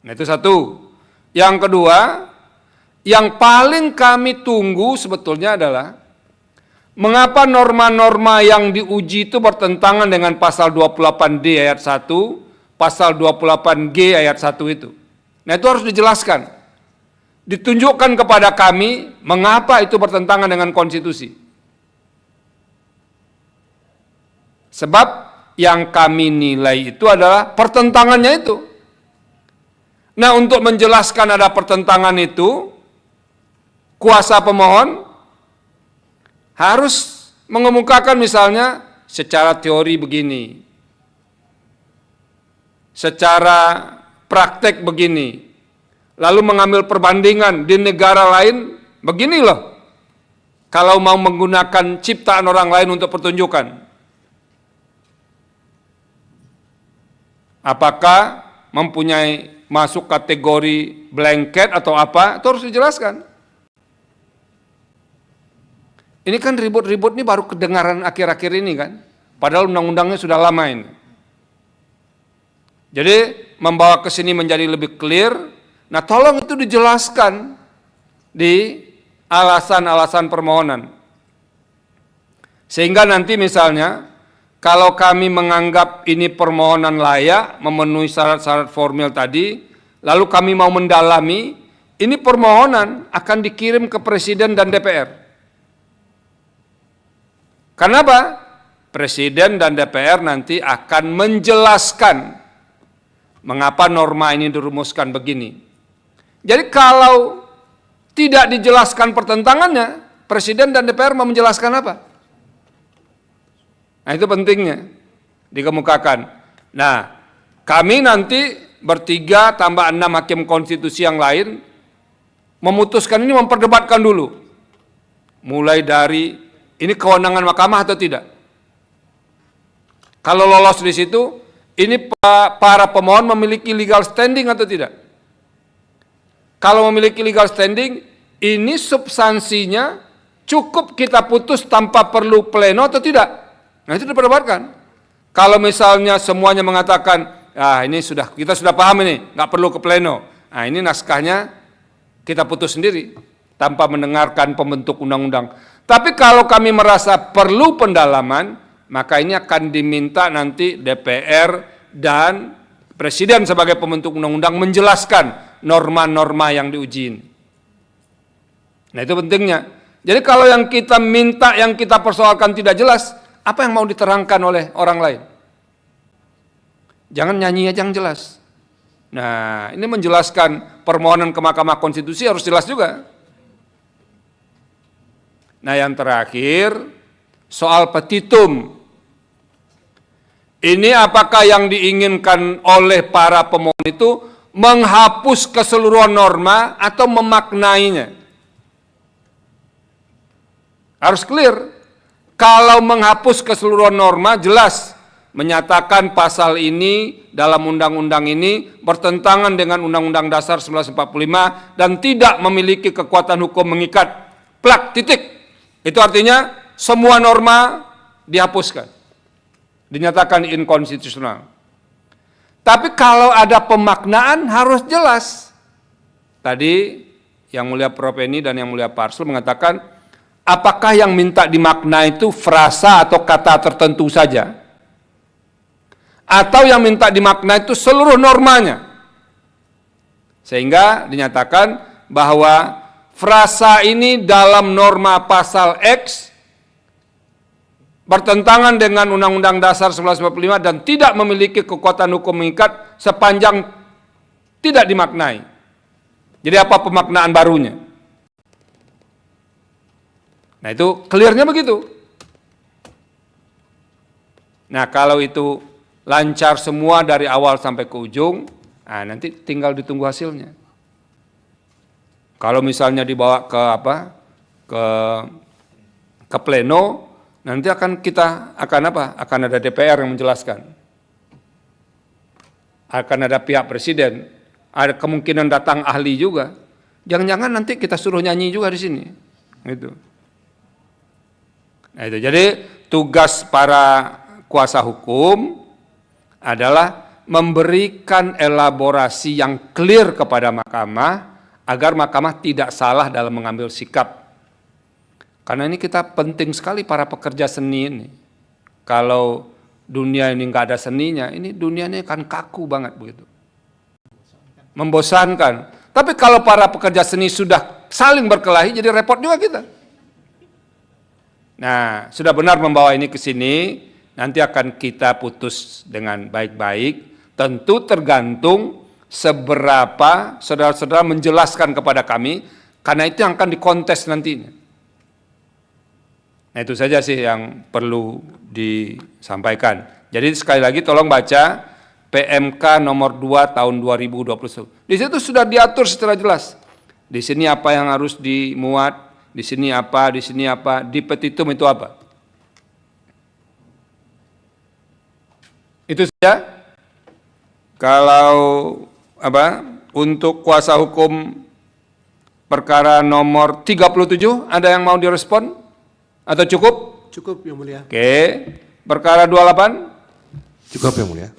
Nah, itu satu. Yang kedua, yang paling kami tunggu sebetulnya adalah mengapa norma-norma yang diuji itu bertentangan dengan pasal 28D ayat 1, pasal 28G ayat 1 itu. Nah, itu harus dijelaskan. Ditunjukkan kepada kami mengapa itu bertentangan dengan konstitusi. Sebab yang kami nilai itu adalah pertentangannya itu. Nah, untuk menjelaskan ada pertentangan itu, kuasa pemohon harus mengemukakan misalnya secara teori begini, secara praktek begini, lalu mengambil perbandingan di negara lain begini loh, kalau mau menggunakan ciptaan orang lain untuk pertunjukan. Apakah mempunyai masuk kategori blanket atau apa, itu harus dijelaskan. Ini kan ribut-ribut ini baru kedengaran akhir-akhir ini kan, padahal undang-undangnya sudah lama ini. Jadi membawa ke sini menjadi lebih clear. Nah, tolong itu dijelaskan di alasan-alasan permohonan. Sehingga nanti misalnya kalau kami menganggap ini permohonan layak, memenuhi syarat-syarat formil tadi, lalu kami mau mendalami, ini permohonan akan dikirim ke Presiden dan DPR. Kenapa? Presiden dan DPR nanti akan menjelaskan mengapa norma ini dirumuskan begini. Jadi kalau tidak dijelaskan pertentangannya, Presiden dan DPR mau menjelaskan apa? Nah, itu pentingnya dikemukakan. Nah, kami nanti bertiga tambah 6 hakim konstitusi yang lain memutuskan ini, memperdebatkan dulu. Mulai dari ini kewenangan mahkamah atau tidak. Kalau lolos di situ, ini para pemohon memiliki legal standing atau tidak. Kalau memiliki legal standing, ini substansinya cukup kita putus tanpa perlu pleno atau tidak. Nah, itu diperdebatkan. Kalau misalnya semuanya mengatakan, ini kita sudah paham ini, nggak perlu ke pleno. Nah, ini naskahnya kita putus sendiri tanpa mendengarkan pembentuk undang-undang. Tapi kalau kami merasa perlu pendalaman, maka ini akan diminta nanti DPR dan Presiden sebagai pembentuk undang-undang menjelaskan norma-norma yang diuji ini. Nah, itu pentingnya. Jadi kalau yang kita minta, yang kita persoalkan tidak jelas, apa yang mau diterangkan oleh orang lain? Jangan nyanyi aja yang jelas. Nah, ini menjelaskan permohonan ke Mahkamah Konstitusi harus jelas juga. Nah, yang terakhir, soal petitum. Ini apakah yang diinginkan oleh para pemohon itu menghapus keseluruhan norma atau memaknainya? Harus clear. Kalau menghapus keseluruhan norma, jelas menyatakan pasal ini dalam undang-undang ini bertentangan dengan Undang-Undang Dasar 1945 dan tidak memiliki kekuatan hukum mengikat. Plak, titik. Itu artinya semua norma dihapuskan, dinyatakan inkonstitusional. Tapi kalau ada pemaknaan harus jelas. Tadi Yang Mulia Prof. Eni dan Yang Mulia Pak Arsul mengatakan, apakah yang minta dimakna itu frasa atau kata tertentu saja? Atau yang minta dimakna itu seluruh normanya? Sehingga dinyatakan bahwa frasa ini dalam norma pasal X bertentangan dengan Undang-Undang Dasar 1945 dan tidak memiliki kekuatan hukum mengikat sepanjang tidak dimaknai. Jadi apa pemaknaan barunya? Nah, itu clearnya begitu. Nah, kalau itu lancar semua dari awal sampai ke ujung, nah nanti tinggal ditunggu hasilnya. Kalau misalnya dibawa ke ke pleno, nanti akan ada DPR yang menjelaskan. Akan ada pihak presiden, ada kemungkinan datang ahli juga. Jangan-jangan nanti kita suruh nyanyi juga di sini. Gitu. Nah, itu jadi tugas para kuasa hukum adalah memberikan elaborasi yang clear kepada mahkamah agar mahkamah tidak salah dalam mengambil sikap. Karena ini kita penting sekali para pekerja seni ini. Kalau dunia ini nggak ada seninya, ini dunia ini kan kaku banget begitu. Membosankan. Tapi kalau para pekerja seni sudah saling berkelahi, jadi repot juga kita. Nah, sudah benar membawa ini ke sini, nanti akan kita putus dengan baik-baik. Tentu tergantung seberapa saudara-saudara menjelaskan kepada kami, karena itu yang akan dikontes nantinya. Nah, itu saja sih yang perlu disampaikan. Jadi sekali lagi tolong baca PMK nomor 2 tahun 2021. Di situ sudah diatur secara jelas. Di sini apa yang harus dimuat, di sini apa, di petitum itu apa. Itu saja. Kalau untuk kuasa hukum perkara nomor 37, ada yang mau direspon? Atau cukup? Cukup, Yang Mulia. Oke. Perkara 28? Cukup, Yang Mulia.